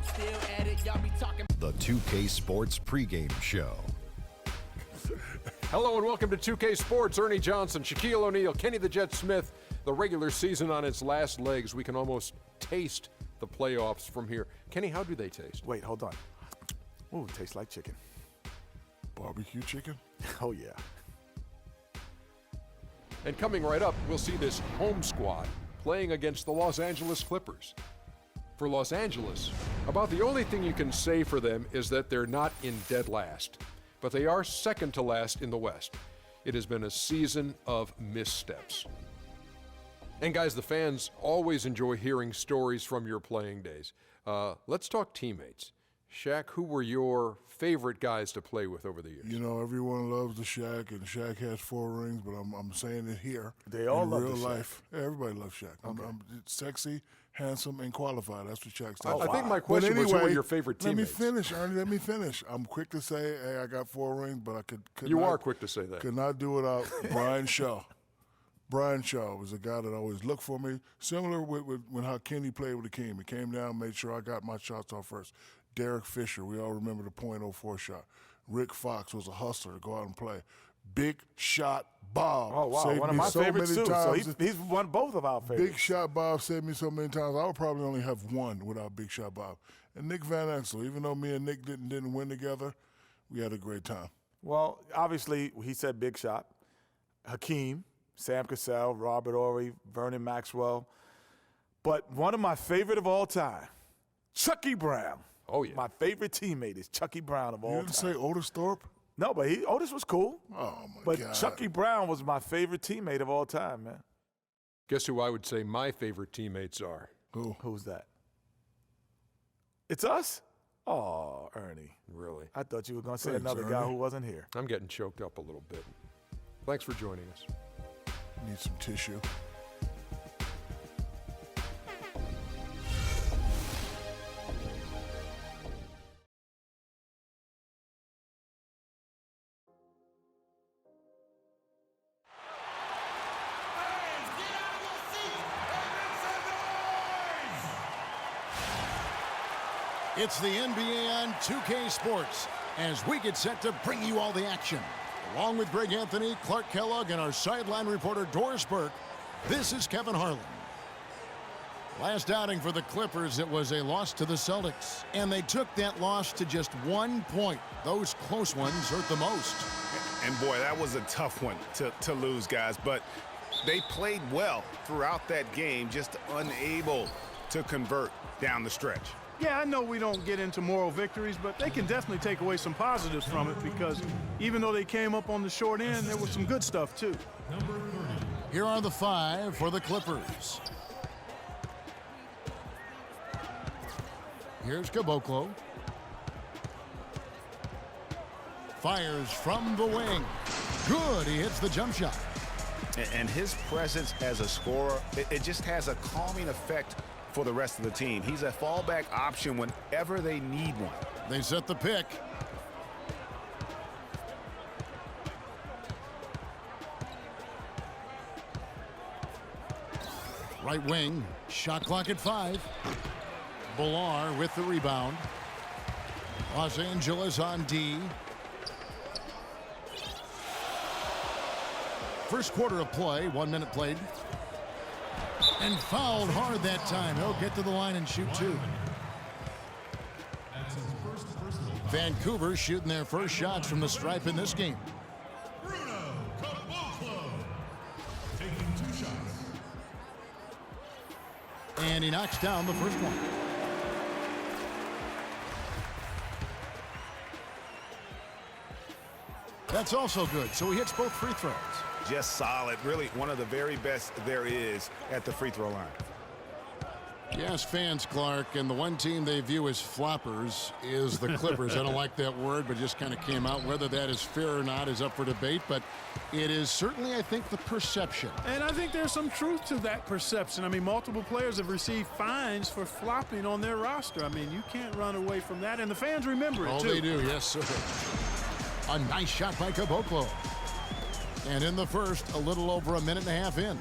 Still at it, y'all be talking. The 2K Sports pregame show. Hello and welcome to 2K Sports. Ernie Johnson, Shaquille O'Neal, Kenny the Jet Smith. The regular season on its last legs. We can almost taste the playoffs from here. Kenny, how do they taste? Wait, hold on. Ooh, it tastes like chicken. Barbecue chicken? Oh, yeah. And coming right up, we'll see this home squad playing against the Los Angeles Clippers. For Los Angeles, about the only thing you can say for them is that they're not in dead last, but they are second to last in the West. It has been a season of missteps. And guys, the fans always enjoy hearing stories from your playing days. Let's talk teammates. Shaq, who were your favorite guys to play with over the years? You know, everyone loves the Shaq, and Shaq has 4 rings, but I'm saying it here. They all in love real the Shaq. life. Everybody loves Shaq. Okay. I'm sexy, handsome, and qualified. That's what Shaq I said. think my question was, who were your favorite teammates? Let me finish, Ernie. Let me finish. I'm quick to say, hey, I got 4 rings, but I could You not, are quick to say that. Could not do without Brian Shaw. Brian Shaw was a guy that always looked for me. Similar with when how Kenny played with the team. He came down, made sure I got my shots off first. Derek Fisher, we all remember the .04 shot. Rick Fox was a hustler to go out and play. Big Shot Bob. Oh, wow. Saved One of me my so favorites, many too. times. So he's won both of our favorites. Big Shot Bob saved me so many times. I would probably only have one without Big Shot Bob. And Nick Van Exel, even though me and Nick didn't win together, we had a great time. Well, obviously, he said Big Shot. Hakeem, Sam Cassell, Robert Horry, Vernon Maxwell. But one of my favorite of all time, Chucky Brown. Oh, yeah. My favorite teammate is Chucky Brown of all You time. didn't say Otis Thorpe? No, but Otis was cool. Oh, my But God. Chucky Brown was my favorite teammate of all time, man. Guess who I would say my favorite teammates are? Who? Who's that? It's us? Oh, Ernie. Really? I thought you were going to say Thanks, another guy Ernie. who wasn't here. I'm getting choked up a little bit. Thanks for joining us. Need some tissue. It's the NBA on 2K Sports as we get set to bring you all the action. Along with Greg Anthony, Clark Kellogg, and our sideline reporter Doris Burke, this is Kevin Harlan. Last outing for the Clippers, it was a loss to the Celtics, and they took that loss to just 1 point. Those close ones hurt the most. And boy, that was a tough one to lose, guys, but they played well throughout that game, just unable to convert down the stretch. Yeah, I know we don't get into moral victories, but they can definitely take away some positives from it because even though they came up on the short end, there was some good stuff too. Here are the 5 for the Clippers. Here's Caboclo. Fires from the wing. Good, he hits the jump shot. And his presence as a scorer, it just has a calming effect for the rest of the team. He's a fallback option whenever they need one. They set the pick. Right wing, shot clock at 5. Villar with the rebound. Los Angeles on D. First quarter of play, 1 minute played. And fouled hard that time. He'll get to the line and shoot 2. Vancouver shooting their first shots from the stripe in this game. And he knocks down the first one. That's also good. So he hits both free throws. Just solid, really one of the very best there is at the free throw line. Yes, fans, Clark, and the one team they view as floppers is the Clippers. I don't like that word, but just kind of came out. Whether that is fair or not is up for debate, but it is certainly, I think, the perception. And I think there's some truth to that perception. I mean, multiple players have received fines for flopping on their roster. I mean, you can't run away from that, and the fans remember it, Oh, too. they do, yes, sir. A nice shot by Caboclo. And in the first, a little over a minute and a half in.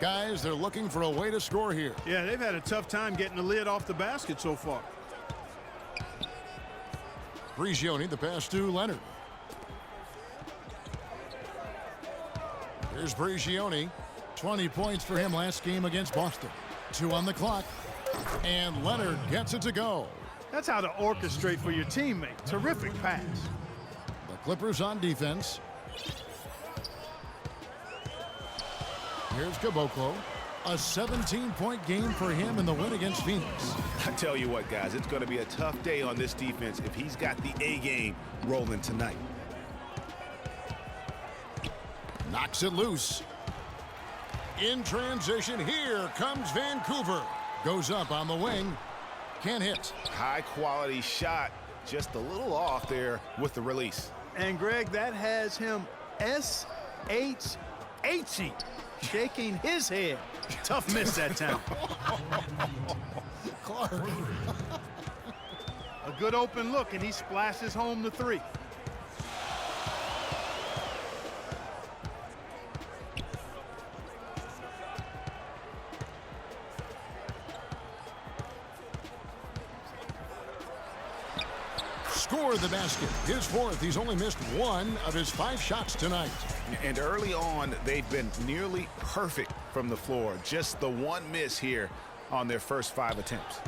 Guys, they're looking for a way to score here. Yeah, they've had a tough time getting the lid off the basket so far. Prigioni, the pass to Leonard. Here's Prigioni. 20 points for him last game against Boston. 2 on the clock. And Leonard gets it to go. That's how to orchestrate for your teammate. Terrific pass. The Clippers on defense. Here's Caboclo. A 17-point game for him in the win against Phoenix. I tell you what, guys, it's going to be a tough day on this defense if he's got the A game rolling tonight. Knocks it loose. In transition, here comes Vancouver. Goes up on the wing. Can't hit. High quality shot, just a little off there with the release. And Greg, that has him S-H-H-E, shaking his head. Tough miss that time. Clark. A good open look, and he splashes home the 3. Scored the basket. His 4th. He's only missed 1 of his 5 shots tonight. And early on, they've been nearly perfect from the floor. Just the 1 miss here on their first 5 attempts.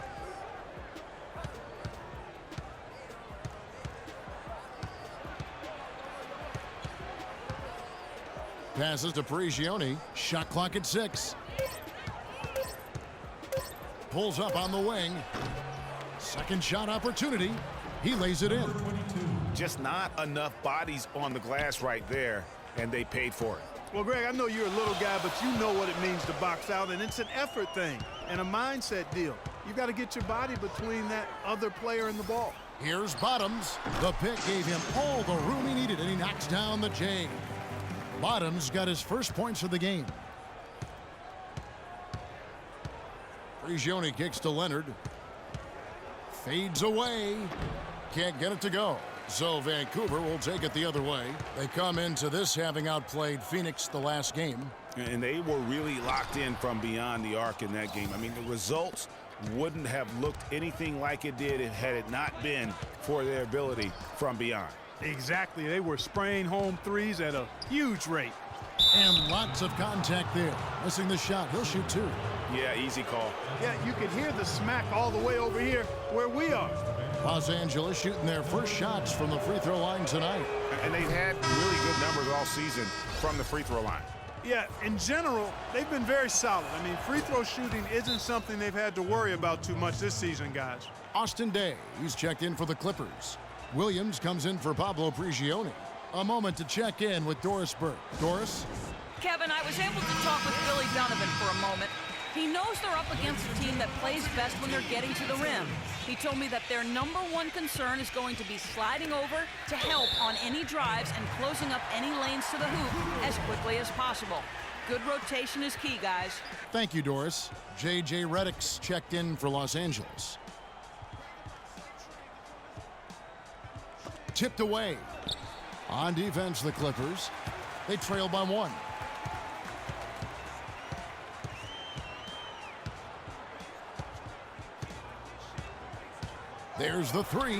Passes to Prigioni. Shot clock at 6. Pulls up on the wing. Second shot opportunity. He lays it in. Just not enough bodies on the glass right there, and they paid for it. Well, Greg, I know you're a little guy, but you know what it means to box out, and it's an effort thing and a mindset deal. You got to get your body between that other player and the ball. Here's Bottoms. The pick gave him all the room he needed, and he knocks down the J. Bottoms got his first points of the game. Prigioni kicks to Leonard. Fades away. Can't get it to go. So Vancouver will take it the other way. They come into this having outplayed Phoenix the last game. And they were really locked in from beyond the arc in that game. I mean, the results wouldn't have looked anything like it did had it not been for their ability from beyond. Exactly. They were spraying home 3s at a huge rate. And lots of contact there. Missing the shot. He'll shoot 2. Yeah, easy call. Yeah, you could hear the smack all the way over here where we are. Los Angeles shooting their first shots from the free throw line tonight. And they've had really good numbers all season from the free throw line. Yeah, in general, they've been very solid. I mean, free throw shooting isn't something they've had to worry about too much this season, guys. Austin Day, he's checked in for the Clippers. Williams comes in for Pablo Prigioni. A moment to check in with Doris Burke. Doris? Kevin, I was able to talk with Billy Donovan for a moment. He knows they're up against a team that plays best when they're getting to the rim. He told me that their #1 concern is going to be sliding over to help on any drives and closing up any lanes to the hoop as quickly as possible. Good rotation is key, guys. Thank you, Doris. J.J. Redick's checked in for Los Angeles. Tipped away. On defense, the Clippers. They trail by 1. There's the 3.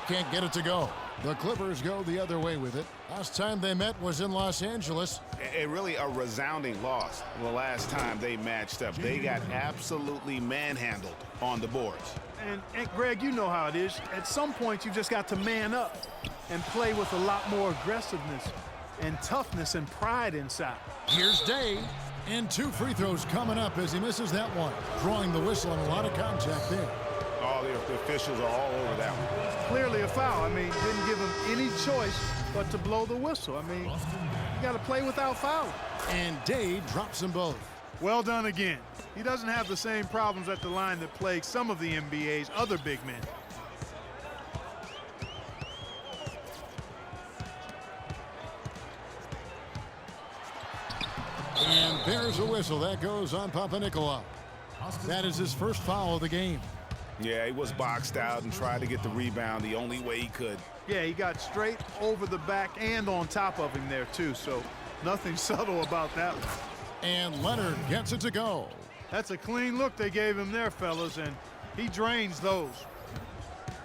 Can't get it to go. The Clippers go the other way with it. Last time they met was in Los Angeles. Really a resounding loss the last time they matched up. They got absolutely manhandled on the boards. And Greg, you know how it is. At some point, you just got to man up and play with a lot more aggressiveness and toughness and pride inside. Here's Day. And 2 free throws coming up as he misses that one. Drawing the whistle and a lot of contact there. All the officials are all over that one. Clearly a foul. I mean, didn't give him any choice but to blow the whistle. I mean, you got to play without fouling. And Day drops them both. Well done again. He doesn't have the same problems at the line that plague some of the NBA's other big men. And there's a whistle. That goes on Papanikolaou. That is his first foul of the game. Yeah, he was boxed out and tried to get the rebound the only way he could. Yeah, he got straight over the back and on top of him there, too, so nothing subtle about that one. And Leonard gets it to go. That's a clean look they gave him there, fellas, and he drains those.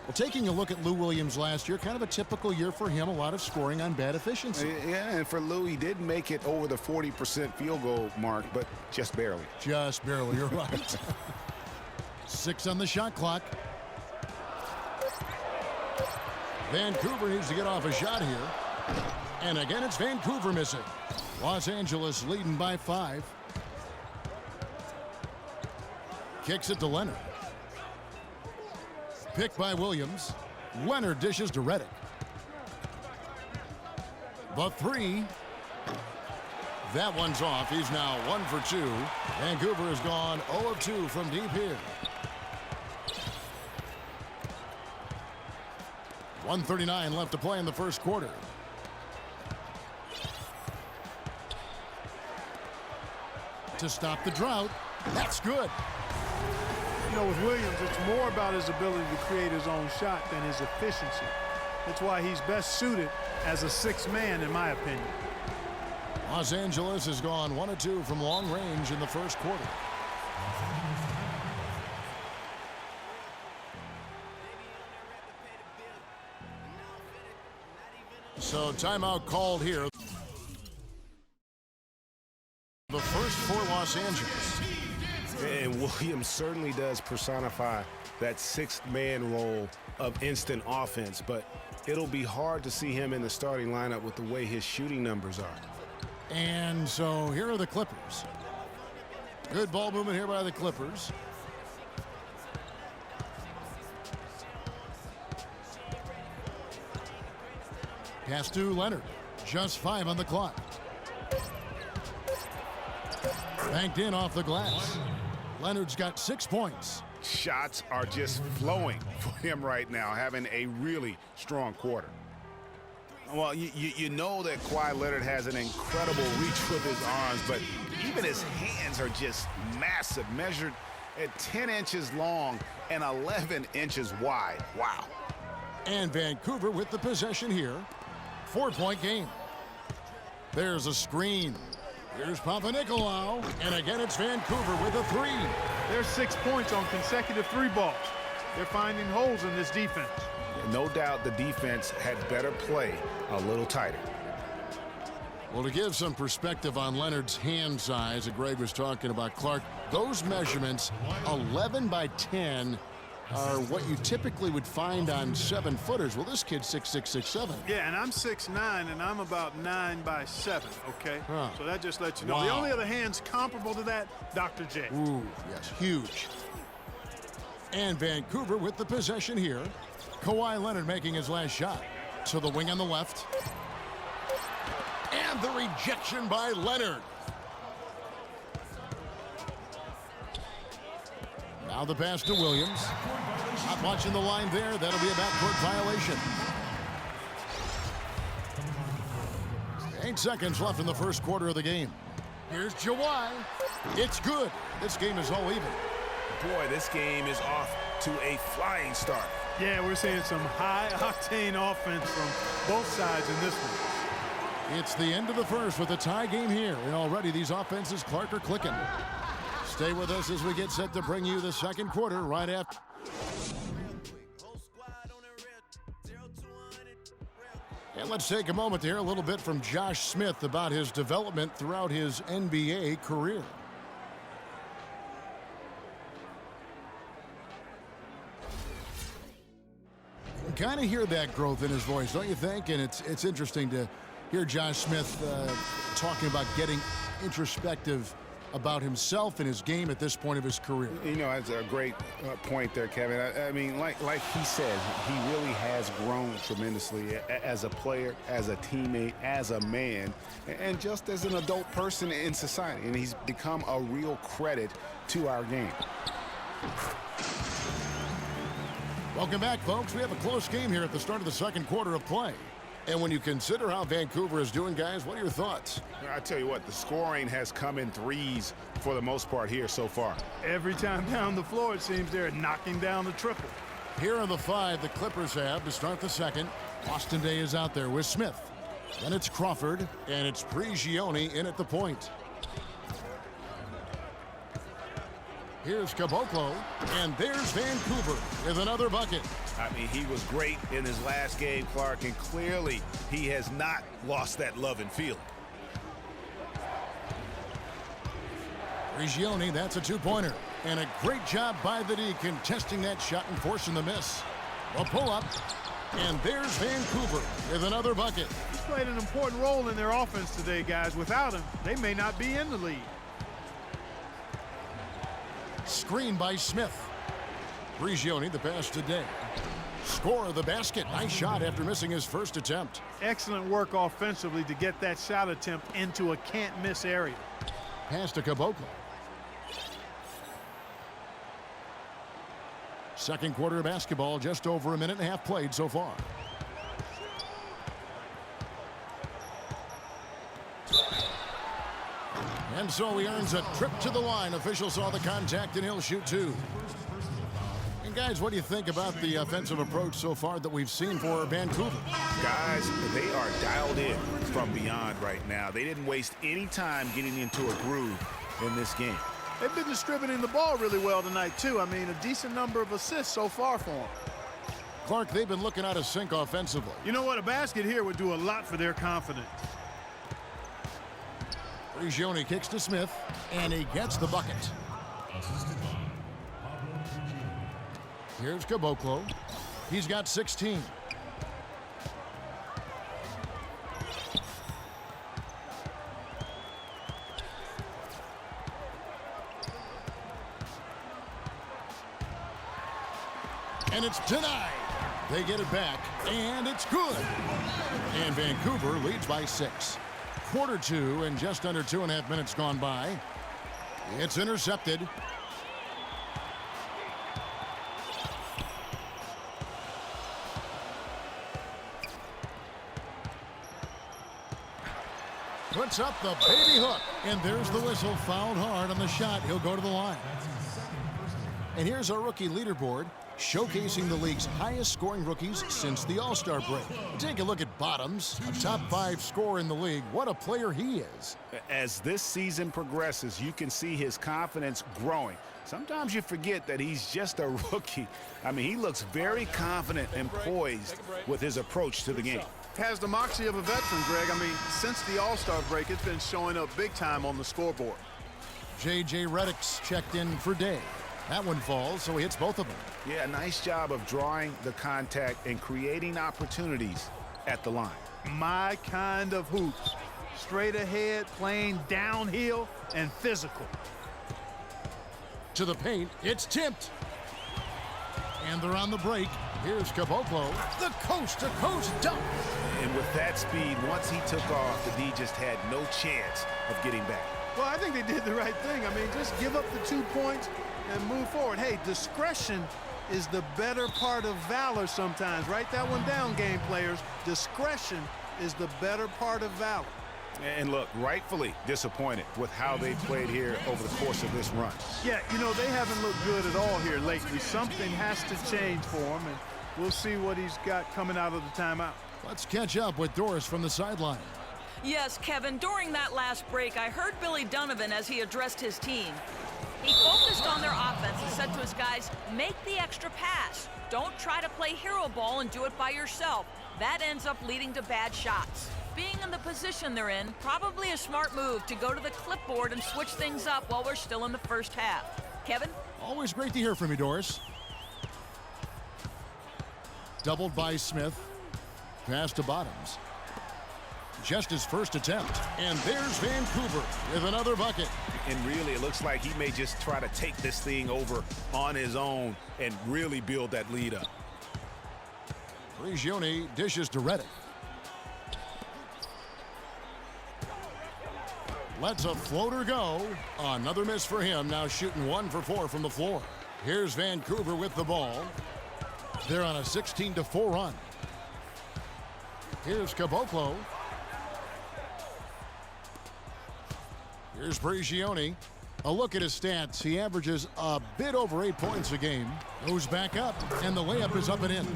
Well, taking a look at Lou Williams last year, kind of a typical year for him, a lot of scoring on bad efficiency. Yeah, and for Lou, he did make it over the 40% field goal mark, but just barely. Just barely, you're right. 6 on the shot clock. Vancouver needs to get off a shot here. And again, it's Vancouver missing. Los Angeles leading by 5. Kicks it to Leonard. Picked by Williams. Leonard dishes to Redick. The 3. That one's off. He's now 1 for 2. Vancouver has gone 0 of 2 from deep here. 1:39 left to play in the first quarter. To stop the drought. That's good. You know, with Williams, it's more about his ability to create his own shot than his efficiency. That's why he's best suited as a 6th man, in my opinion. Los Angeles has gone 1 of 2 from long range in the first quarter. So timeout called here. The first for Los Angeles. And Williams certainly does personify that 6th man role of instant offense, but it'll be hard to see him in the starting lineup with the way his shooting numbers are. And so here are the Clippers. Good ball movement here by the Clippers. Pass to Leonard. Just 5 on the clock. Banked in off the glass. Leonard's got 6 points. Shots are just flowing for him right now, having a really strong quarter. Well, you know that Kawhi Leonard has an incredible reach with his arms, but even his hands are just massive, measured at 10 inches long and 11 inches wide. Wow. And Vancouver with the possession here. 4-point game. There's a screen. Here's Papanikolaou, and again it's Vancouver with a 3. There's 6 points on consecutive 3 balls. They're finding holes in this defense. No doubt the defense had better play a little tighter. Well, to give some perspective on Leonard's hand size that Greg was talking about, Clark, those measurements, 11 by 10, are what you typically would find on 7-footers. Well, this kid's 6'6", 6'7". Yeah, and I'm 6'9", and I'm about 9 by 7, okay? Huh. So that just lets you know. Wow. The only other hands comparable to that, Dr. J. Ooh, yes, huge. And Vancouver with the possession here. Kawhi Leonard making his last shot. To the wing on the left. And the rejection by Leonard. Now the pass to Williams. Not watching the line there. That'll be a backcourt violation. 8 seconds left in the first quarter of the game. Here's Jawai. It's good. This game is all even. Boy, this game is off to a flying start. Yeah, we're seeing some high-octane offense from both sides in this one. It's the end of the first with a tie game here. And already these offenses, Clark, are clicking. Stay with us as we get set to bring you the second quarter right after. And let's take a moment to hear a little bit from Josh Smith about his development throughout his NBA career. You can kind of hear that growth in his voice, don't you think? And it's interesting to hear Josh Smith talking about getting introspective about himself and his game at this point of his career. You know, that's a great point there, Kevin. I mean, like he said, he really has grown tremendously as a player, as a teammate, as a man, and just as an adult person in society. And he's become a real credit to our game. Welcome back, folks. We have a close game here at the start of the second quarter of play. And when you consider how Vancouver is doing, guys, what are your thoughts? I tell you what, the scoring has come in threes for the most part here so far. Every time down the floor, it seems they're knocking down the triple. Here are the 5 the Clippers have to start the second. Austin Day is out there with Smith. Then it's Crawford, and it's Prigioni in at the point. Here's Caboclo, and there's Vancouver with another bucket. I mean, he was great in his last game, Clark, and clearly he has not lost that love and feeling. Prigioni, that's a two-pointer. And a great job by the D contesting that shot and forcing the miss. A pull-up, and there's Vancouver with another bucket. He's played an important role in their offense today, guys. Without him, they may not be in the lead. Screen by Smith. Prigioni, the pass today. Score of the basket. Nice shot after missing his first attempt. Excellent work offensively to get that shot attempt into a can't-miss area. Pass to Caboclo. Second quarter of basketball, just over a minute and a half played so far. And so he earns a trip to the line. Official saw the contact and he'll shoot two. And guys, what do you think about the offensive approach so far that we've seen for Vancouver? Guys, they are dialed in from beyond right now. They didn't waste any time getting into a groove in this game. They've been distributing the ball really well tonight, too. I mean, a decent number of assists so far for them. Clark, they've been looking out of sync offensively. You know what? A basket here would do a lot for their confidence. Prigioni kicks to Smith, and he gets the bucket. Here's Caboclo. He's got 16. And it's denied. They get it back, and it's good. And Vancouver leads by 6. Quarter two, and just under 2.5 minutes gone by. It's intercepted. Puts up the baby hook, and there's the whistle. Fouled hard on the shot. He'll go to the line. And here's our rookie leaderboard, showcasing the league's highest scoring rookies since the All-Star break. Take a look at Bottoms, a top 5 scorer in the league. What a player he is. As this season progresses, you can see his confidence growing. Sometimes you forget that he's just a rookie. I mean, he looks very confident and poised with his approach to the game. Has the moxie of a veteran, Greg. I mean, since the All-Star break, it's been showing up big time on the scoreboard. J.J. Redick's checked in for Day. That one falls, so he hits both of them. Yeah, nice job of drawing the contact and creating opportunities at the line. My kind of hoops. Straight ahead, playing downhill, and physical. To the paint, it's tipped. And they're on the break. Here's Caboclo, the coast-to-coast dunk. And with that speed, once he took off, the D just had no chance of getting back. Well, I think they did the right thing. I mean, just give up the 2 points and move forward. Hey, discretion is the better part of valor sometimes. Write that one down, game players. Discretion is the better part of valor. And look, rightfully disappointed with how they played here over the course of this run. Yeah, you know, they haven't looked good at all here lately. Something has to change for him, and we'll see what he's got coming out of the timeout. Let's catch up with Doris from the sideline. Yes, Kevin, during that last break, I heard Billy Donovan as he addressed his team. He focused on their offense and said to his guys, make the extra pass. Don't try to play hero ball and do it by yourself. That ends up leading to bad shots. Being in the position they're in, probably a smart move to go to the clipboard and switch things up while we're still in the first half. Kevin? Always great to hear from you, Doris. Doubled by Smith. Pass to Bottoms. Just his first attempt. And there's Vancouver with another bucket. And really, it looks like he may just try to take this thing over on his own and really build that lead up. Prigioni dishes to Redick. Lets a floater go. Another miss for him. Now shooting 1 for 4 from the floor. Here's Vancouver with the ball. They're on a 16-4 run. Here's Caboclo. Here's Prigioni. A look at his stats. He averages a bit over 8 points a game. Goes back up, and the layup is up and in.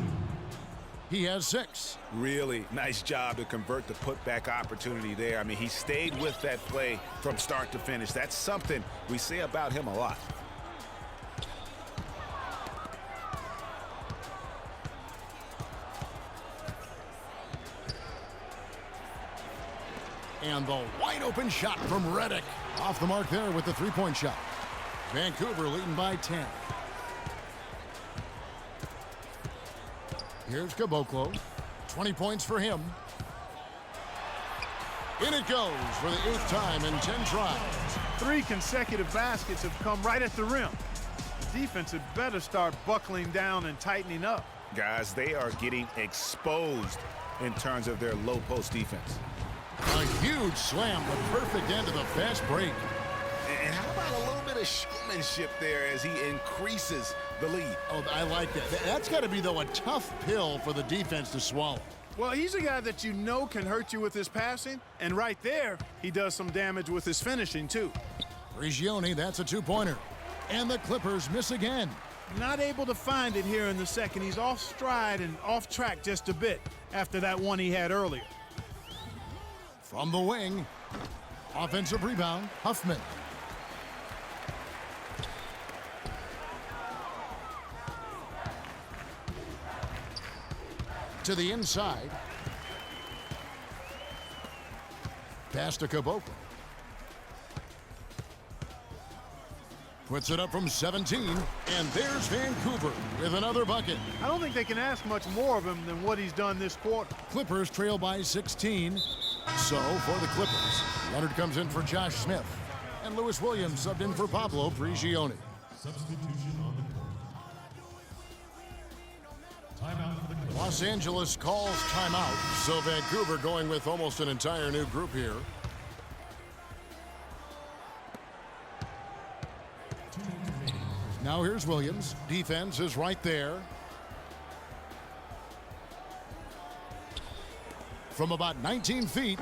He has 6. Really nice job to convert the putback opportunity there. I mean, he stayed with that play from start to finish. That's something we say about him a lot. And the wide open shot from Redick. Off the mark there with the three-point shot. Vancouver leading by 10. Here's Caboclo. 20 points for him. In it goes for the 8th time in 10 tries. 3 consecutive baskets have come right at the rim. The defense had better start buckling down and tightening up. Guys, they are getting exposed in terms of their low post defense. A huge slam, the perfect end of the fast break. And how about a little bit of showmanship there as he increases the lead? Oh, I like that. That's got to be, though, a tough pill for the defense to swallow. Well, he's a guy that you know can hurt you with his passing, and right there, he does some damage with his finishing, too. Prigioni, that's a two-pointer. And the Clippers miss again. Not able to find it here in the second. He's off stride and off track just a bit after that one he had earlier. From the wing, offensive rebound, Huffman. To the inside. Pass to Caboclo. Puts it up from 17, and there's Vancouver with another bucket. I don't think they can ask much more of him than what he's done this quarter. Clippers trail by 16. So, for the Clippers, Leonard comes in for Josh Smith, and Lewis Williams subbed in for Pablo Prigioni. Los Angeles calls timeout, so Vancouver going with almost an entire new group here. Now here's Williams. Defense is right there. From about 19 feet,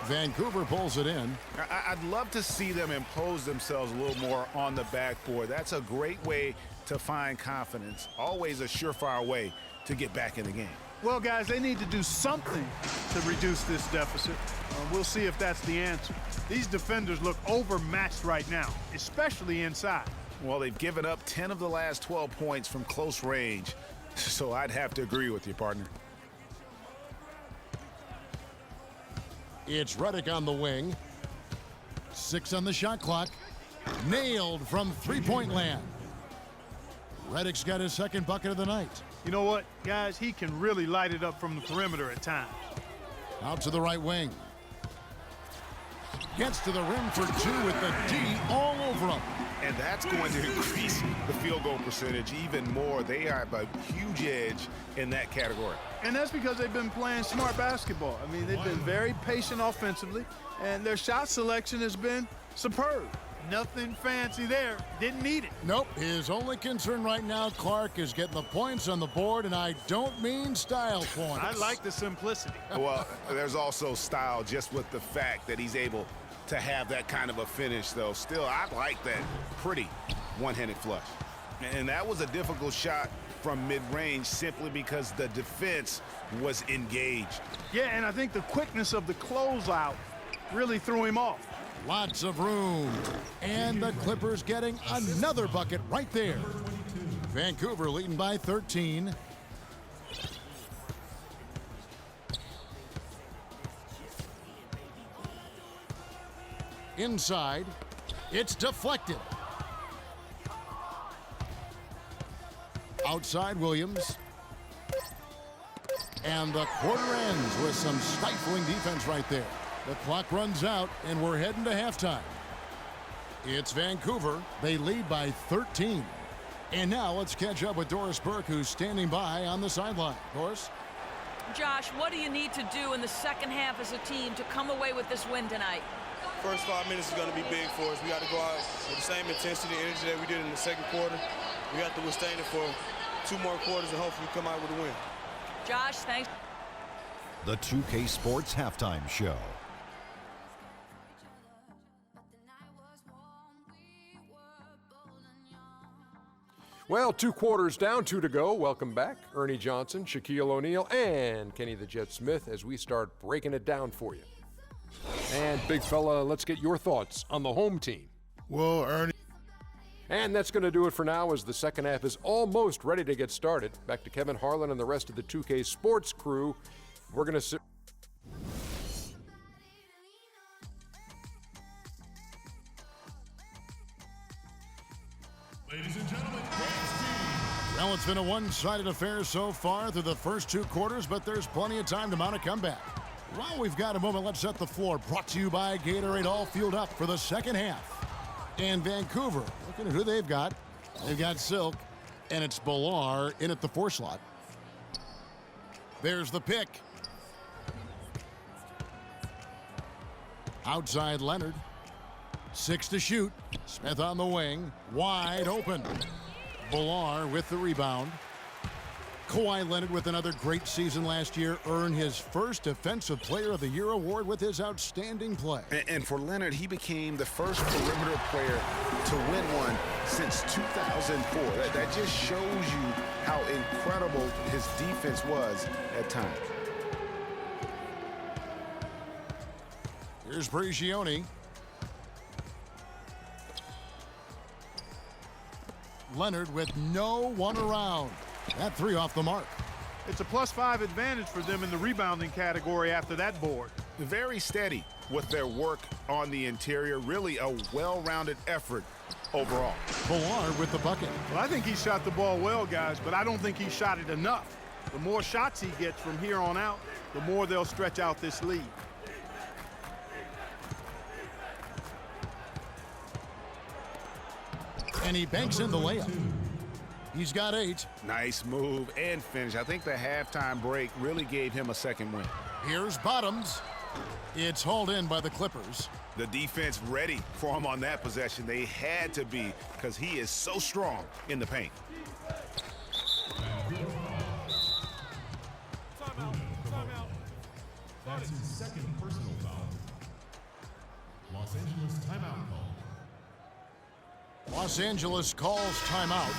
Vancouver pulls it in. I'd love to see them impose themselves a little more on the backboard. That's a great way to find confidence. Always a surefire way to get back in the game. Well, guys, they need to do something to reduce this deficit. We'll see if that's the answer. These defenders look overmatched right now, especially inside. Well, they've given up 10 of the last 12 points from close range, so I'd have to agree with you, partner. It's Redick on the wing. 6 on the shot clock. Nailed from three-point land. Redick's got his second bucket of the night. You know what, guys? He can really light it up from the perimeter at times. Out to the right wing. Gets to the rim for 2 with the D all over him. And that's going to increase the field goal percentage even more. They have a huge edge in that category. And that's because they've been playing smart basketball. I mean, they've been very patient offensively, and their shot selection has been superb. Nothing fancy there. Didn't need it. Nope. His only concern right now, Clark, is getting the points on the board, and I don't mean style points. I like the simplicity. Well, there's also style just with the fact that he's able to have that kind of a finish, though. Still, I like that pretty one-handed flush. And that was a difficult shot from mid-range simply because the defense was engaged. Yeah, and I think the quickness of the closeout really threw him off. Lots of room. And the Clippers getting another bucket right there. Vancouver leading by 13. Inside, it's deflected. Outside Williams. And the quarter ends with some stifling defense right there. The clock runs out, and we're heading to halftime. It's Vancouver. They lead by 13. And now let's catch up with Doris Burke, who's standing by on the sideline. Doris? Josh, what do you need to do in the second half as a team to come away with this win tonight? First 5 minutes is going to be big for us. We got to go out with the same intensity and energy that we did in the second quarter. We got to withstand it for 2 more quarters and hopefully come out with a win. Josh, thanks. The 2K Sports Halftime Show. Well, 2 quarters down, 2 to go. Welcome back, Ernie Johnson, Shaquille O'Neal, and Kenny the Jet Smith as we start breaking it down for you. And big fella, let's get your thoughts on the home team. Well, Ernie. And that's going to do it for now as the second half is almost ready to get started. Back to Kevin Harlan and the rest of the 2K Sports crew. We're going to Well, it's been a one-sided affair so far through the first 2 quarters, but there's plenty of time to mount a comeback. While we've got a moment, let's set the floor. Brought to you by Gatorade, all fueled up for the second half. And Vancouver, looking at who they've got. They've got Silk, and it's Bilar in at the 4 slot. There's the pick. Outside Leonard. 6 to shoot. Smith on the wing. Wide open. Bilar with the rebound. Kawhi Leonard with another great season last year, earned his first Defensive Player of the Year award with his outstanding play. And for Leonard, he became the first perimeter player to win one since 2004. That just shows you how incredible his defense was at times. Here's Prigioni. Leonard with no one around. That 3 off the mark. It's a +5 advantage for them in the rebounding category after that board. Very steady with their work on the interior. Really a well-rounded effort overall. Bilar with the bucket. Well, I think he shot the ball well, guys, but I don't think he shot it enough. The more shots he gets from here on out, the more they'll stretch out this lead. And he banks in the layup. He's got 8. Nice move and finish. I think the halftime break really gave him a second win. Here's Bottoms. It's hauled in by the Clippers. The defense ready for him on that possession. They had to be because he is so strong in the paint. That's his second personal foul. Los Angeles timeout call. Los Angeles calls timeout.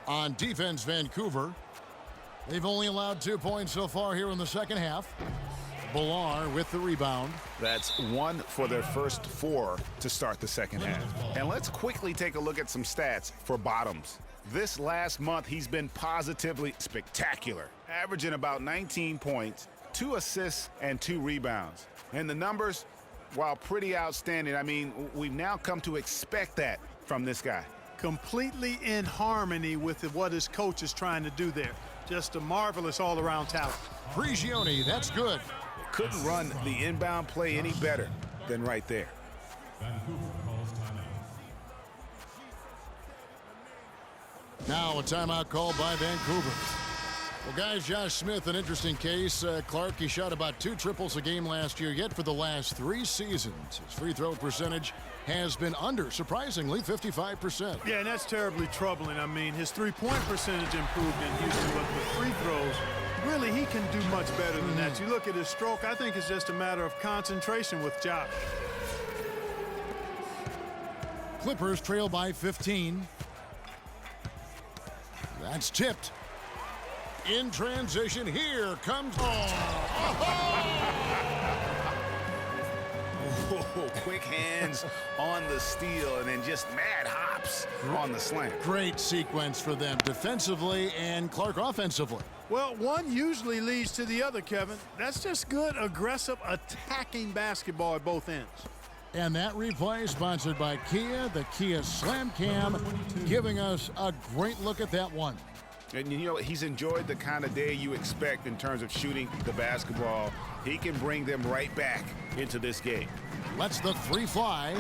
On defense, Vancouver. They've only allowed 2 points so far here in the second half. Bilar with the rebound. That's 1 for their first 4 to start the second half. And let's quickly take a look at some stats for Bottoms. This last month, he's been positively spectacular, averaging about 19 points, 2 assists, and 2 rebounds. And the numbers, while pretty outstanding, I mean, we've now come to expect that from this guy. Completely in harmony with what his coach is trying to do there. Just a marvelous all-around talent. Prigioni, that's good. Couldn't run the inbound play any better than right there. Vancouver calls timeout. Now a timeout called by Vancouver. Well, guys, Josh Smith, an interesting case. Clark, he shot about 2 triples a game last year, yet for the last 3 seasons, his free throw percentage has been under, surprisingly, 55%. Yeah, and that's terribly troubling. I mean, his three-point percentage improved in Houston, but with free throws, really, he can do much better than that. You look at his stroke, I think it's just a matter of concentration with Josh. Clippers trail by 15. That's tipped. In transition, here comes... Oh, quick hands on the steal and then just mad hops on the slam. Great sequence for them defensively and Clark offensively. Well, one usually leads to the other, Kevin. That's just good, aggressive, attacking basketball at both ends. And that replay sponsored by Kia, the Kia Slam Cam, giving us a great look at that one. And you know, he's enjoyed the kind of day you expect in terms of shooting the basketball. He can bring them right back into this game. Lets the 3 fly.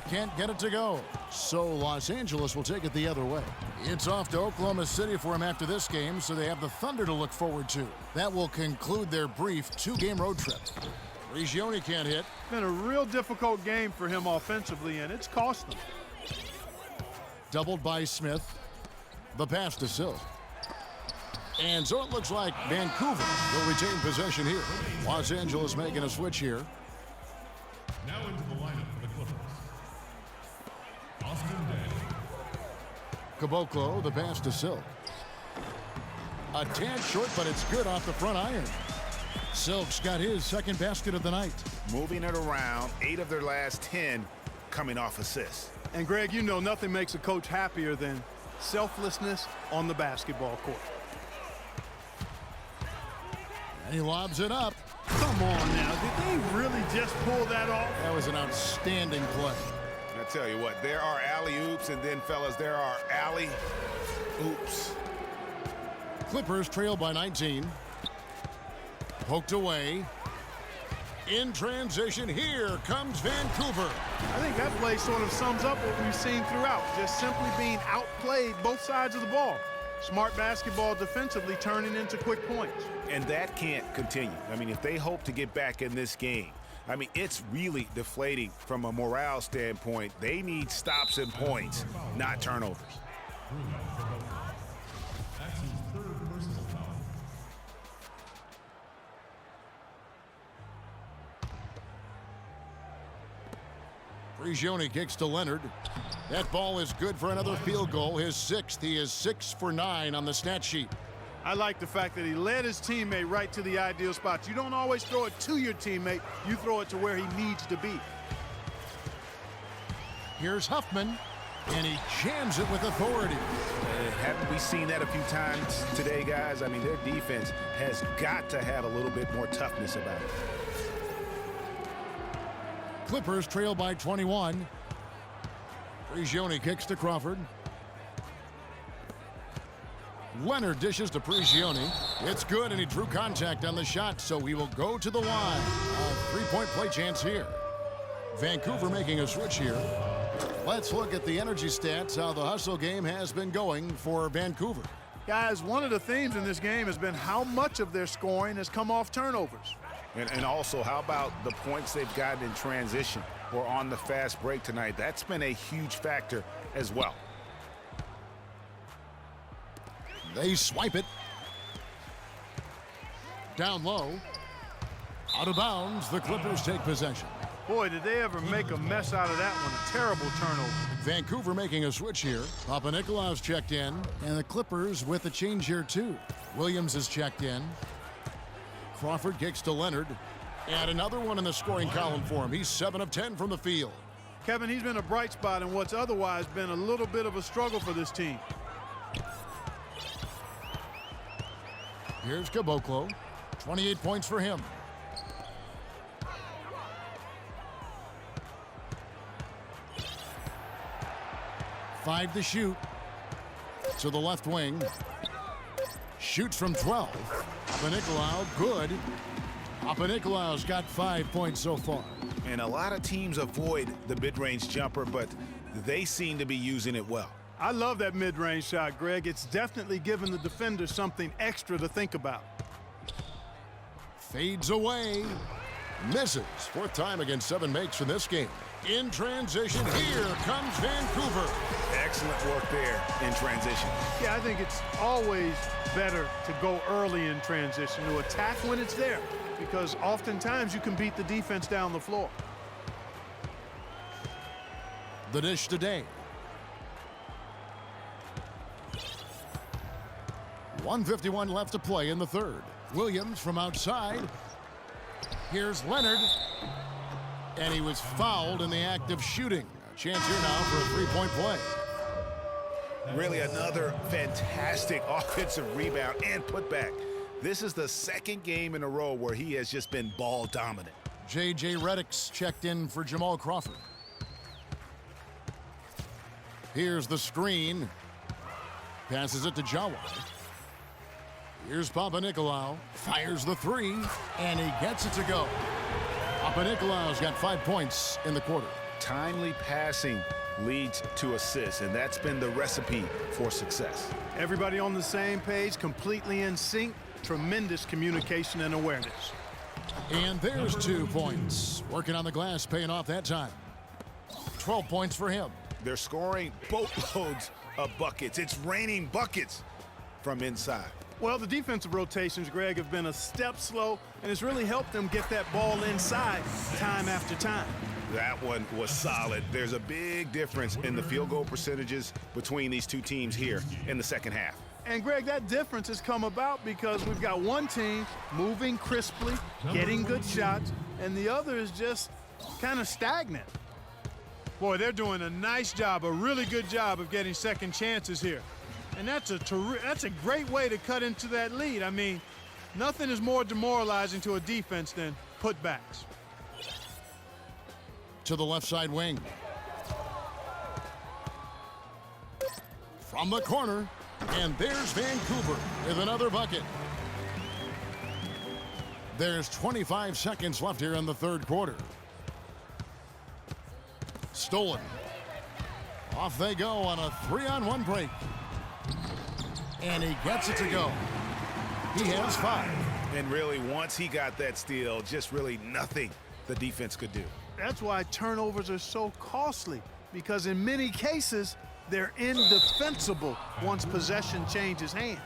Can't get it to go. So Los Angeles will take it the other way. It's off to Oklahoma City for him after this game, so they have the Thunder to look forward to. That will conclude their brief 2-game road trip. Prigioni can't hit. Been a real difficult game for him offensively, and it's cost them. Doubled by Smith. The pass to Silk. And so it looks like Vancouver will retain possession here. Los Angeles making a switch here. Now into the lineup for the Clippers. Austin Daye. Caboclo, the pass to Silk. A tad short, but it's good off the front iron. Silk's got his second basket of the night. Moving it around, 8 of their last 10 coming off assists. And Greg, you know nothing makes a coach happier than selflessness on the basketball court. And he lobs it up. Come on now. Did they really just pull that off? That was an outstanding play. I tell you what, there are alley-oops, and then, fellas, there are alley-oops. Clippers trail by 19. Poked away. In transition, here comes Vancouver. I think that play sort of sums up what we've seen throughout. Just simply being outplayed both sides of the ball. Smart basketball defensively turning into quick points. And that can't continue. I mean, if they hope to get back in this game, I mean, it's really deflating from a morale standpoint. They need stops and points, not turnovers. That's his third personal foul. Prigioni kicks to Leonard. That ball is good for another field goal, his 6th. He is 6 for 9 on the stat sheet. I like the fact that he led his teammate right to the ideal spots. You don't always throw it to your teammate. You throw it to where he needs to be. Here's Huffman, and he jams it with authority. Haven't we seen that a few times today, guys? I mean, their defense has got to have a little bit more toughness about it. Clippers trail by 21. Prigioni kicks to Crawford. Leonard dishes to Prigioni. It's good, and he drew contact on the shot, so he will go to the line. A three-point play chance here. Vancouver making a switch here. Let's look at the energy stats, how the hustle game has been going for Vancouver. Guys, one of the themes in this game has been how much of their scoring has come off turnovers. And also, how about the points they've gotten in transition or on the fast break tonight? That's been a huge factor as well. They swipe it. Down low. Out of bounds, the Clippers take possession. Boy, did they ever make a mess out of that one. A terrible turnover. Vancouver making a switch here. Papanikolaou's checked in, and the Clippers with a change here too. Williams is checked in. Crawford kicks to Leonard. And another one in the scoring column for him. He's 7 of 10 from the field. Kevin, he's been a bright spot in what's otherwise been a little bit of a struggle for this team. Here's Caboclo. 28 points for him. Five to shoot. To the left wing. Shoots from 12. Papanikolaou, good. Papanikolaou's got 5 points so far. And a lot of teams avoid the mid-range jumper, but they seem to be using it well. I love that mid-range shot, Greg. It's definitely given the defender something extra to think about. Fades away. Misses. 4th time against 7 makes in this game. In transition, here comes Vancouver. Excellent work there in transition. Yeah, I think it's always better to go early in transition, to attack when it's there, because oftentimes you can beat the defense down the floor. The dish today. 1:51 left to play in the third. Williams from outside. Here's Leonard. And he was fouled in the act of shooting. A chance here now for a three-point play. Really another fantastic offensive rebound and putback. This is the second game in a row where he has just been ball dominant. J.J. Redick's checked in for Jamal Crawford. Here's the screen. Passes it to Jawa. Here's Papanikolaou. Fires the three, and he gets it to go. Papanikolaou's got 5 points in the quarter. Timely passing leads to assists, and that's been the recipe for success. Everybody on the same page, completely in sync. Tremendous communication and awareness. And there's 2 points. Working on the glass, paying off that time. 12 points for him. They're scoring boatloads of buckets. It's raining buckets from inside. Well, the defensive rotations, Greg, have been a step slow, and it's really helped them get that ball inside time after time. That one was solid. There's a big difference in the field goal percentages between these two teams here in the second half. And, Greg, that difference has come about because we've got one team moving crisply, getting good shots, and the other is just kind of stagnant. Boy, they're doing a nice job, a really good job of getting second chances here. And that's a great way to cut into that lead. I mean, Nothing is more demoralizing to a defense than putbacks. To the left side wing. From the corner, and there's Vancouver with another bucket. There's 25 seconds left here in the third quarter. Stolen. Off they go on a 3-on-1 break. And he gets it to go. He has 5. And really, once he got that steal, just really nothing the defense could do. That's why turnovers are so costly, because in many cases, they're indefensible once possession changes hands.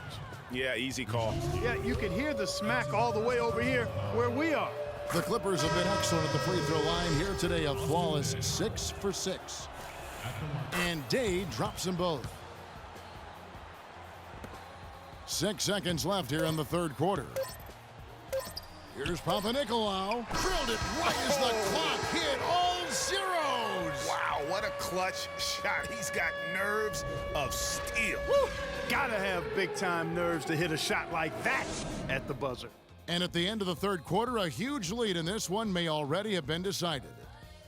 Yeah, easy call. Yeah, you can hear the smack all the way over here where we are. The Clippers have been excellent at the free throw line here today, a flawless 6 for 6. And Day drops them both. 6 seconds left here in the third quarter. Here's Papanikolaou. Drilled it right as the clock hit all zeros. Wow, what a clutch shot. He's got nerves of steel. Woo! Gotta have big-time nerves to hit a shot like that at the buzzer. And at the end of the third quarter, a huge lead in this one may already have been decided.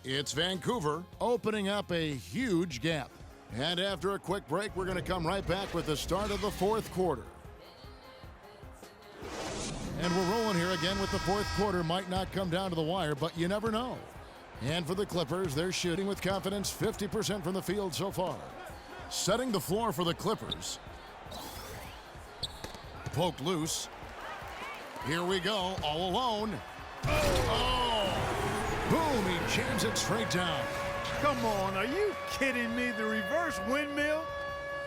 It's Vancouver opening up a huge gap. And after a quick break, we're going to come right back with the start of the fourth quarter. And we're rolling here again with the fourth quarter. Might not come down to the wire, but you never know. And for the Clippers, they're shooting with confidence, 50% from the field so far. Setting the floor for the Clippers. Poked loose. Here we go, all alone. Oh! Boom, he jams it straight down. Come on, are you kidding me? The reverse windmill?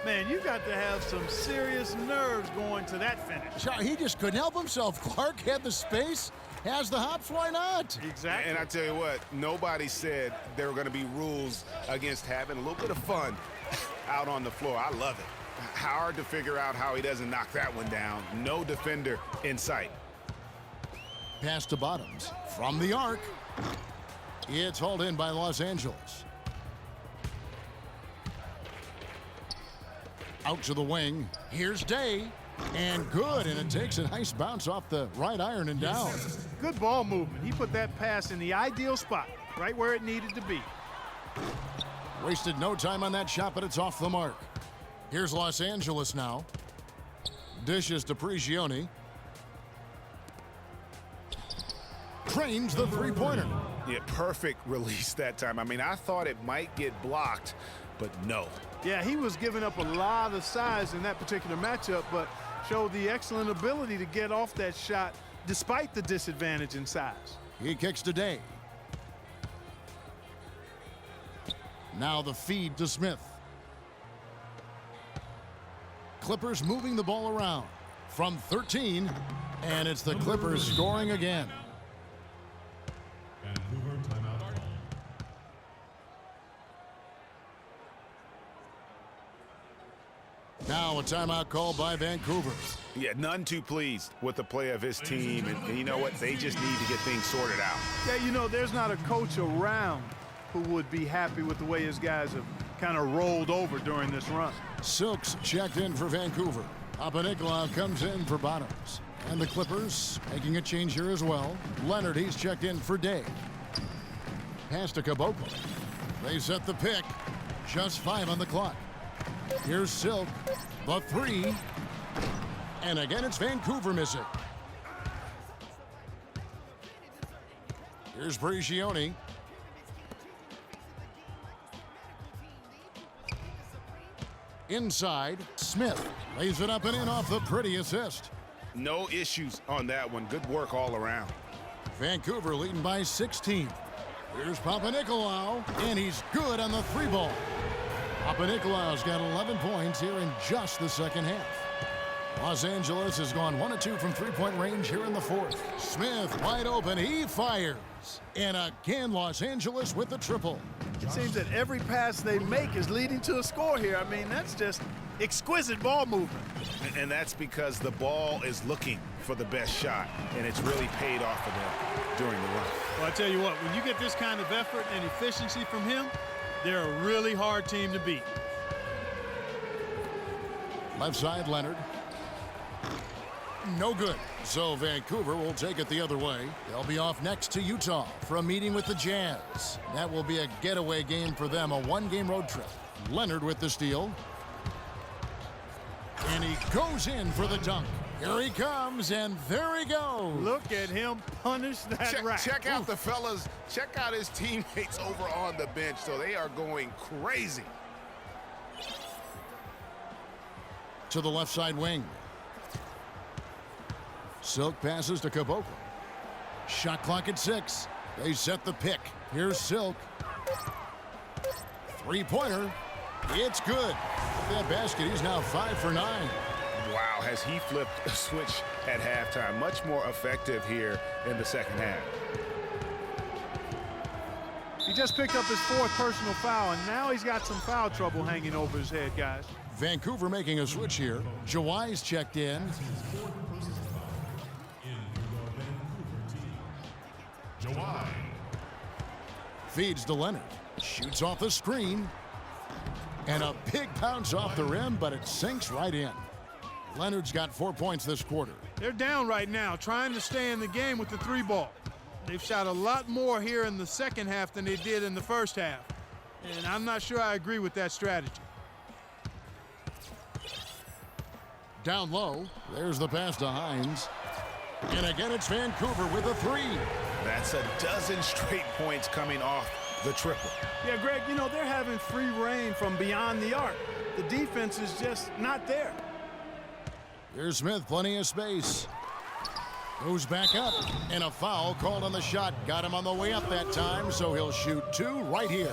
Man, you got to have some serious nerves going to that finish. He just couldn't help himself. Clark had the space, has the hops, why not? Exactly. And I tell you what, nobody said there were going to be rules against having a little bit of fun out on the floor. I love it. Hard to figure out how he doesn't knock that one down. No defender in sight. Pass to Bottoms from the arc. It's hauled in by Los Angeles. Out to the wing. Here's Day. And good, and it takes a nice bounce off the right iron and down. Good ball movement. He put that pass in the ideal spot, right where it needed to be. Wasted no time on that shot, but it's off the mark. Here's Los Angeles now. Dishes to Prigioni. Trains the three-pointer. Yeah, perfect release that time. I mean, I thought it might get blocked, but no. Yeah, he was giving up a lot of size in that particular matchup, but showed the excellent ability to get off that shot despite the disadvantage in size. He kicks to Day. Now the feed to Smith. Clippers moving the ball around from 13, and it's the Clippers scoring again. Vancouver timeout call. Now a timeout call by Vancouver. Yeah, none too pleased with the play of his team, and you know what? They just need to get things sorted out. Yeah, you know, there's not a coach around who would be happy with the way his guys have kind of rolled over during this run. Silks checked in for Vancouver. Papanikolaou comes in for Bottoms. And the Clippers making a change here as well. Leonard, he's checked in for Day. Pass to Caboclo. They set the pick. Just 5 on the clock. Here's Silk. The 3. And again, it's Vancouver missing. Here's Prigioni. Inside, Smith lays it up and in off the pretty assist. No issues on that one. Good work all around. Vancouver leading by 16. Here's Papanikolaou, and he's good on the 3-ball. Papanikolaou's got 11 points here in just the second half. Los Angeles has gone 1 of 2 from three-point range here in the fourth. Smith wide open, he fires. And again, Los Angeles with the triple. It seems that every pass they make is leading to a score here. I mean, that's just exquisite ball movement. And that's because the ball is looking for the best shot, and it's really paid off for them during the run. Well, I tell you what, when you get this kind of effort and efficiency from him, they're a really hard team to beat. Left side, Leonard. No good. So Vancouver will take it the other way. They'll be off next to Utah for a meeting with the Jazz. That will be a getaway game for them, a one-game road trip. Leonard with the steal. And he goes in for the dunk. Here he comes, and there he goes. Look at him punish that rack. Check out the fellas. Check out his teammates over on the bench. So they are going crazy. To the left side wing. Silk passes to Caboclo. Shot clock at 6. They set the pick. Here's Silk. Three-pointer. It's good. With that basket, he's now 5 for 9. Wow, has he flipped a switch at halftime. Much more effective here in the second half. He just picked up his 4th personal foul, and now he's got some foul trouble hanging over his head, guys. Vancouver making a switch here. Jawai's checked in. Jawai. Feeds to Leonard. Shoots off the screen. And a big bounce off the rim, but it sinks right in. Leonard's got 4 points this quarter. They're down right now, trying to stay in the game with the 3-ball. They've shot a lot more here in the second half than they did in the first half. And I'm not sure I agree with that strategy. Down low, there's the pass to Hines. And again, it's Vancouver with a 3. That's a dozen straight points coming off the triple. Yeah, Greg, you know, they're having free reign from beyond the arc. The defense is just not there. Here's Smith, plenty of space. Goes back up, and a foul called on the shot. Got him on the way up that time, so he'll shoot 2 right here.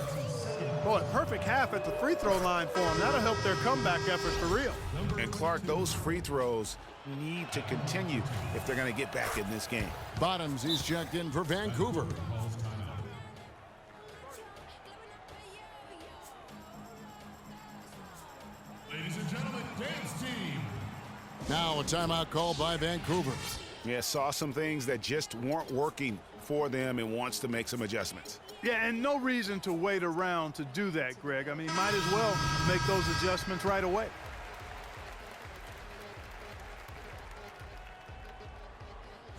Boy, perfect half at the free throw line for him. That'll help their comeback effort for real. And Clark, those free throws need to continue if they're going to get back in this game. Bottoms, he's checked in for Vancouver. Ladies and gentlemen, dance team. Now a timeout called by Vancouver. Yeah, saw some things that just weren't working for them and wants to make some adjustments. Yeah, and no reason to wait around to do that, Greg. I mean, might as well make those adjustments right away.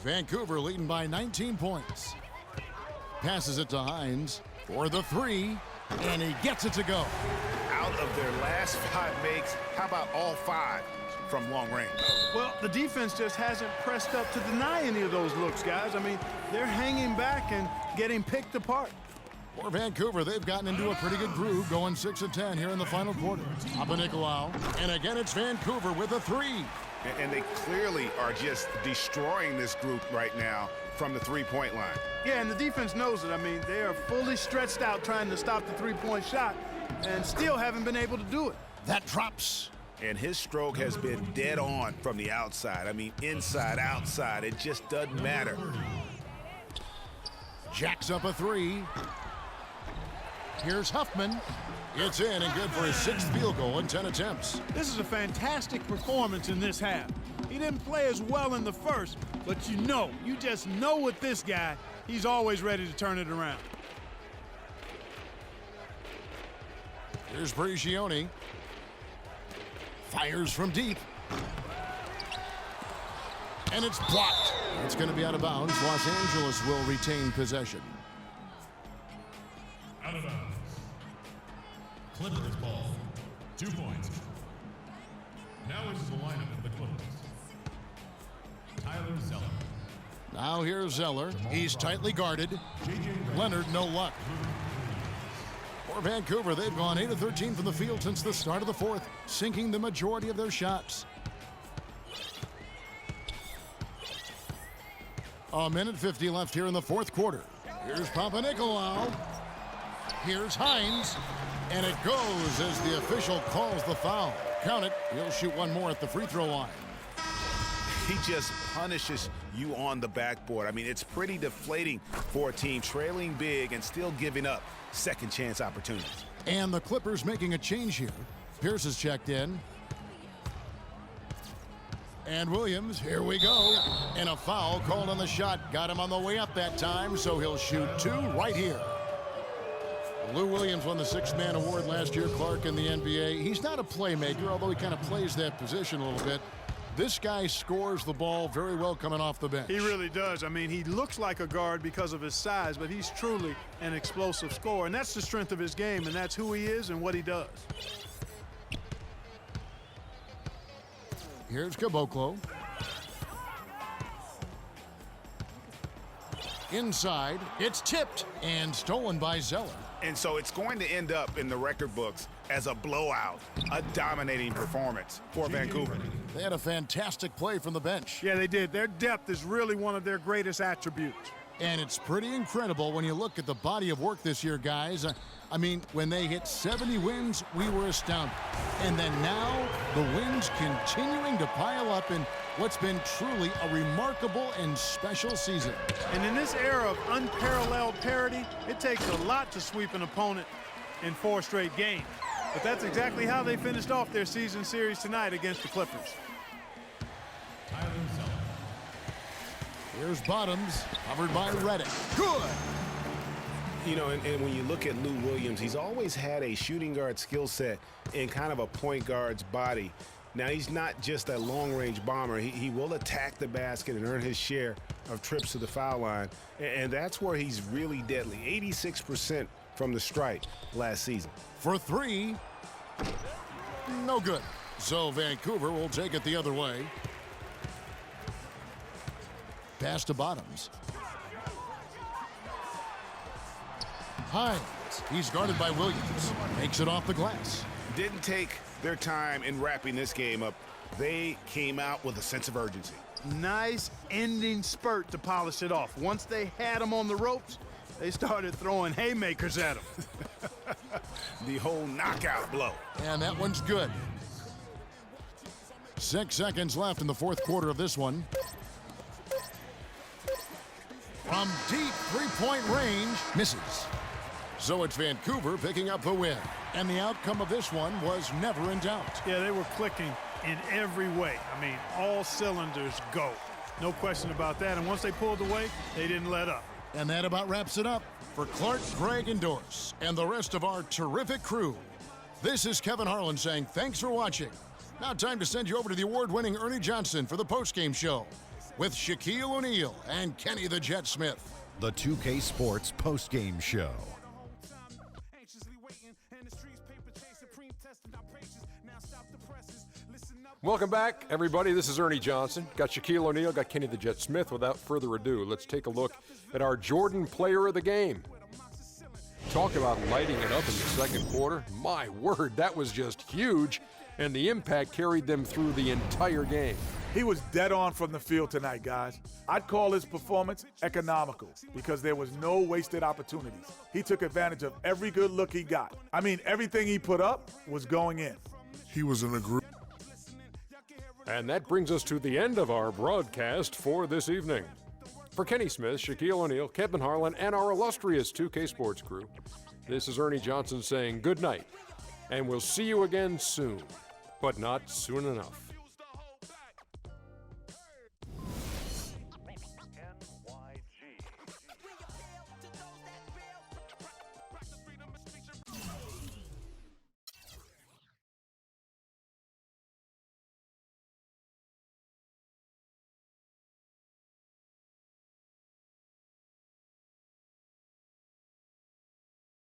Vancouver leading by 19 points. Passes it to Hines for the 3, and he gets it to go. Out of their last 5 makes, how about all 5 from long range? Well, the defense just hasn't pressed up to deny any of those looks, guys. I mean, they're hanging back and getting picked apart. For Vancouver, they've gotten into a pretty good groove, going 6 of 10 here in the final quarter. Papanikolaou, and again it's Vancouver with a 3. And they clearly are just destroying this group right now from the three-point line. Yeah, and the defense knows it. I mean, they are fully stretched out trying to stop the three-point shot and still haven't been able to do it. That drops. And his stroke has been dead on from the outside. I mean, inside, outside, it just doesn't matter. Jacks up a 3. Here's Huffman. It's in and good for his 6th field goal in 10 attempts. This is a fantastic performance in this half. He didn't play as well in the first, but you just know with this guy, he's always ready to turn it around. Here's Prigioni. Fires from deep. And it's blocked. It's going to be out of bounds. Los Angeles will retain possession. Out of bounds. Clippers ball. 2 points. Now into the lineup of the Clippers. Tyler Zeller. Now here's Zeller. He's tightly guarded. Leonard, no luck. For Vancouver, they've gone 8 of 13 from the field since the start of the 4th, sinking the majority of their shots. A minute 50 left here in the 4th quarter. Here's Papanikolaou. Here's Hines. And it goes as the official calls the foul. Count it. He'll shoot 1 more at the free throw line. He just punishes you on the backboard. I mean, it's pretty deflating for a team trailing big and still giving up second chance opportunities. And the Clippers making a change here. Pierce is checked in. And Williams, here we go. And a foul called on the shot. Got him on the way up that time, so he'll shoot 2 right here. Lou Williams won the 6th man award last year, Clark, in the NBA. He's not a playmaker, although he kind of plays that position a little bit. This guy scores the ball very well coming off the bench. He really does. I mean, he looks like a guard because of his size, but he's truly an explosive scorer. And that's the strength of his game, and that's who he is and what he does. Here's Caboclo. Inside, it's tipped and stolen by Zeller. And so it's going to end up in the record books as a blowout, a dominating performance for Vancouver. They had a fantastic play from the bench. Yeah, they did. Their depth is really one of their greatest attributes. And it's pretty incredible when you look at the body of work this year, guys. I mean, when they hit 70 wins, we were astounded. And then now, the wins continuing to pile up in what's been truly a remarkable and special season. And in this era of unparalleled parity, it takes a lot to sweep an opponent in 4 straight games. But that's exactly how they finished off their season series tonight against the Clippers. Here's Bottoms, covered by Redick. Good! You know, and when you look at Lou Williams, he's always had a shooting guard skill set in kind of a point guard's body. Now, he's not just a long-range bomber. He will attack the basket and earn his share of trips to the foul line, and that's where he's really deadly. 86% from the stripe last season. For 3, no good. So Vancouver will take it the other way. Pass to Bottoms. Hines, he's guarded by Williams. Makes it off the glass. Didn't take their time in wrapping this game up. They came out with a sense of urgency. Nice ending spurt to polish it off. Once they had him on the ropes, they started throwing haymakers at him. The whole knockout blow. And that one's good. 6 seconds left in the 4th quarter of this one. From deep three-point range, misses. So it's Vancouver picking up the win. And the outcome of this one was never in doubt. Yeah, they were clicking in every way. I mean, all cylinders go. No question about that. And once they pulled away, they didn't let up. And that about wraps it up. For Clark, Greg, and Doris, and the rest of our terrific crew, this is Kevin Harlan saying thanks for watching. Now time to send you over to the award-winning Ernie Johnson for the postgame show with Shaquille O'Neal and Kenny the Jet Smith. The 2K Sports postgame show. Welcome back, everybody. This is Ernie Johnson. Got Shaquille O'Neal, got Kenny the Jet Smith. Without further ado, let's take a look at our Jordan Player of the Game. Talk about lighting it up in the 2nd quarter. My word, that was just huge, and the impact carried them through the entire game. He was dead on from the field tonight, guys. I'd call his performance economical because there was no wasted opportunities. He took advantage of every good look he got. I mean, everything he put up was going in. He was in a group. And that brings us to the end of our broadcast for this evening. For Kenny Smith, Shaquille O'Neal, Kevin Harlan, and our illustrious 2K Sports crew, this is Ernie Johnson saying good night, and we'll see you again soon, but not soon enough.